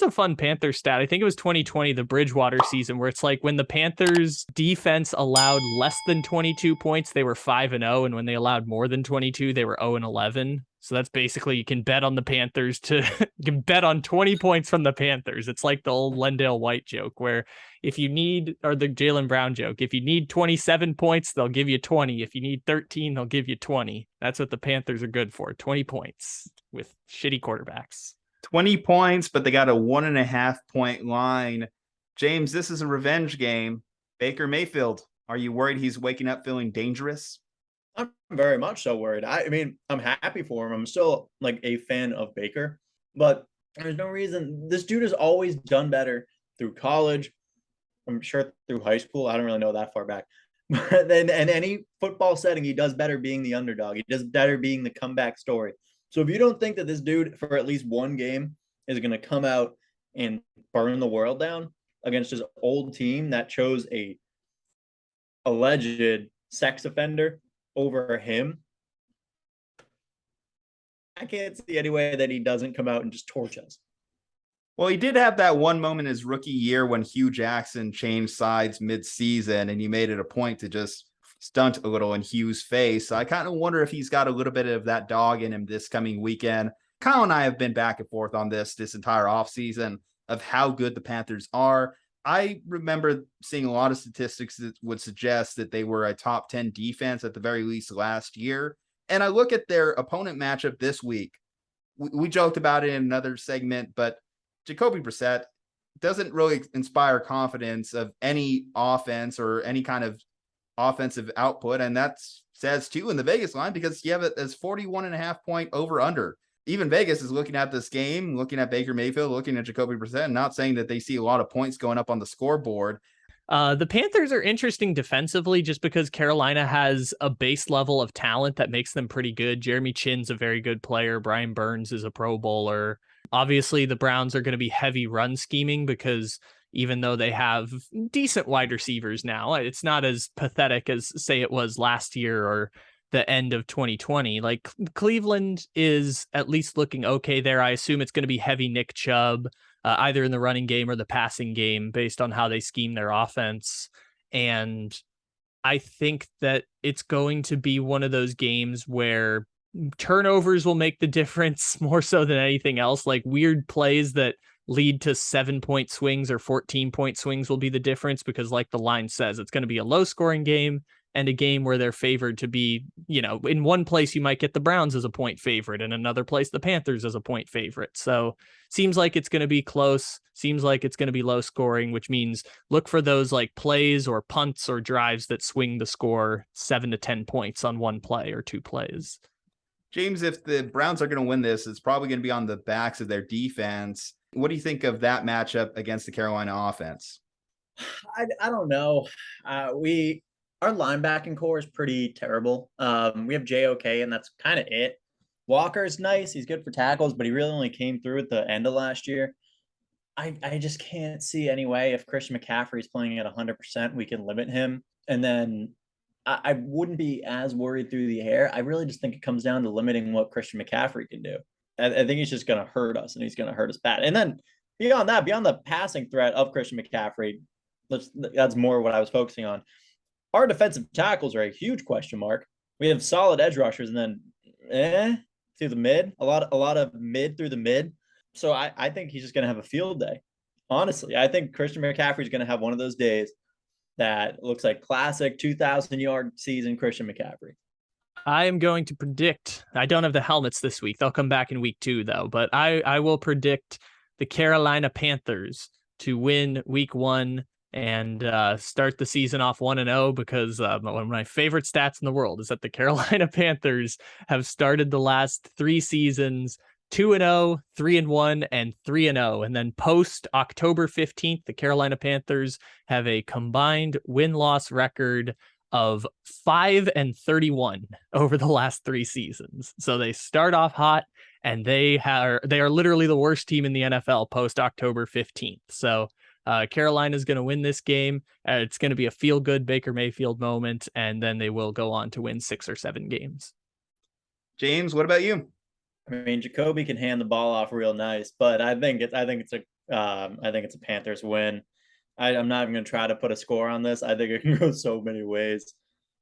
a fun Panthers stat. I think it was 2020, the Bridgewater season, where it's like when the Panthers defense allowed less than 22 points, they were 5-0. And when they allowed more than 22, they were 0-11. So that's basically, you can bet on the Panthers you can bet on 20 points from the Panthers. It's like the old Lendale White joke where if you need, or the Jaylen Brown joke, if you need 27 points, they'll give you 20. If you need 13, they'll give you 20. That's what the Panthers are good for. 20 points with shitty quarterbacks. 20 points, but they got a 1.5 point line. James, this is a revenge game. Baker Mayfield, are you worried he's waking up feeling dangerous? I'm very much so worried. I mean, I'm happy for him. I'm still like a fan of Baker, but there's no reason. This dude has always done better through college. I'm sure through high school. I don't really know that far back. But then in any football setting, he does better being the underdog. He does better being the comeback story. So if you don't think that this dude for at least one game is going to come out and burn the world down against his old team that chose a alleged sex offender over him, I can't see any way that he doesn't come out and just torch us. Well, he did have that one moment his rookie year when Hugh Jackson changed sides mid-season, and he made it a point to just stunt a little in Hugh's face. So I kind of wonder if he's got a little bit of that dog in him this coming weekend. Kyle and I have been back and forth on this entire offseason of how good the Panthers are. I remember seeing a lot of statistics that would suggest that they were a top 10 defense at the very least last year. And I look at their opponent matchup this week. We joked about it in another segment, but Jacoby Brissett doesn't really inspire confidence of any offense or any kind of offensive output. And that says too in the Vegas line, because you have it as 41.5 point over under. Even Vegas is looking at this game, looking at Baker Mayfield, looking at Jacoby Brissett, and not saying that they see a lot of points going up on the scoreboard. The Panthers are interesting defensively just because Carolina has a base level of talent that makes them pretty good. Jeremy Chin's a very good player. Brian Burns is a Pro Bowler. Obviously, the Browns are going to be heavy run scheming because even though they have decent wide receivers now, it's not as pathetic as, say, it was last year or the end of 2020. Like, Cleveland is at least looking okay there. I assume it's going to be heavy Nick Chubb, either in the running game or the passing game based on how they scheme their offense. And I think that it's going to be one of those games where turnovers will make the difference more so than anything else. Like, weird plays that lead to 7-point swings or 14-point swings will be the difference, because like the line says, it's going to be a low scoring game and a game where they're favored to be, in one place you might get the Browns as a point favorite, and another place the Panthers as a point favorite. So seems like it's going to be close, seems like it's going to be low scoring, which means look for those like plays or punts or drives that swing the score 7 to 10 points on one play or two plays. James, if the Browns are going to win this, it's probably going to be on the backs of their defense. What do you think of that matchup against the Carolina offense? I don't know. Our linebacking core is pretty terrible. We have JOK, and that's kind of it. Walker's nice. He's good for tackles, but he really only came through at the end of last year. I just can't see any way if Christian McCaffrey is playing at 100%, we can limit him. And then I wouldn't be as worried through the air. I really just think it comes down to limiting what Christian McCaffrey can do. I think he's just going to hurt us, and he's going to hurt us bad. And then beyond the passing threat of Christian McCaffrey, that's more what I was focusing on. Our defensive tackles are a huge question mark. We have solid edge rushers, and then through the mid, a lot of mid through the mid. So I think he's just going to have a field day. Honestly, I think Christian McCaffrey is going to have one of those days that looks like classic 2,000-yard season Christian McCaffrey. I am going to predict, I don't have the helmets this week. They'll come back in week 2, though. But I will predict the Carolina Panthers to win week 1 and start the season off 1-0, because one of my favorite stats in the world is that the Carolina Panthers have started the last 3 seasons 2-0, 3-1, and 3-0. And then post October 15th, the Carolina Panthers have a combined win-loss record of 5-31 over the last 3 seasons. So they start off hot, and they are literally the worst team in the NFL post October 15th. So Carolina's going to win this game. It's going to be a feel-good Baker Mayfield moment, and then they will go on to win 6 or 7 games. James, what about you? I mean, Jacoby can hand the ball off real nice, but I think it's a I think it's a Panthers win. I'm not even going to try to put a score on this. I think it can go so many ways.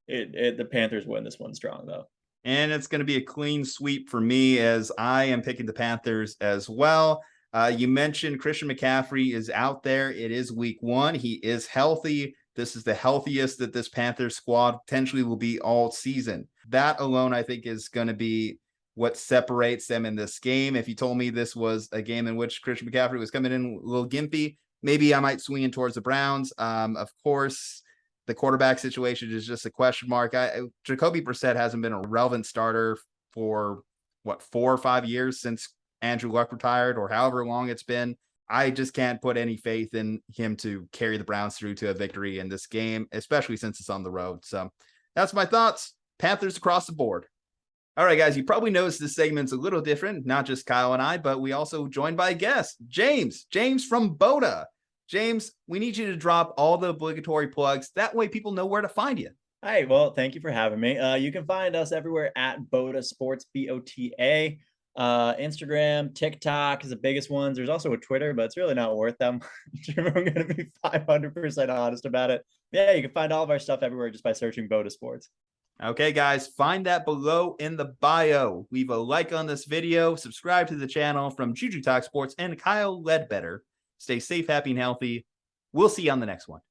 The Panthers win this one strong, though. And it's going to be a clean sweep for me, as I am picking the Panthers as well. You mentioned Christian McCaffrey is out there. It is week 1. He is healthy. This is the healthiest that this Panthers squad potentially will be all season. That alone, I think, is going to be what separates them in this game. If you told me this was a game in which Christian McCaffrey was coming in a little gimpy, maybe I might swing in towards the Browns. Of course, the quarterback situation is just a question mark. Jacoby Brissett hasn't been a relevant starter for 4 or 5 years since Andrew Luck retired, or however long it's been. I just can't put any faith in him to carry the Browns through to a victory in this game, especially since it's on the road. So that's my thoughts. Panthers across the board. All right, guys, you probably noticed this segment's a little different, not just Kyle and I, but we also joined by a guest, James from Boda. James, we need you to drop all the obligatory plugs. That way people know where to find you. Hi, well, thank you for having me. You can find us everywhere at Boda Sports, BOTA. Instagram, TikTok is the biggest ones. There's also a Twitter, but it's really not worth them. I'm going to be 500% honest about it. Yeah, you can find all of our stuff everywhere just by searching Boda Sports. Okay, guys, find that below in the bio. Leave a like on this video. Subscribe to the channel. From Juju Talk Sports and Kyle Ledbetter. Stay safe, happy, and healthy. We'll see you on the next one.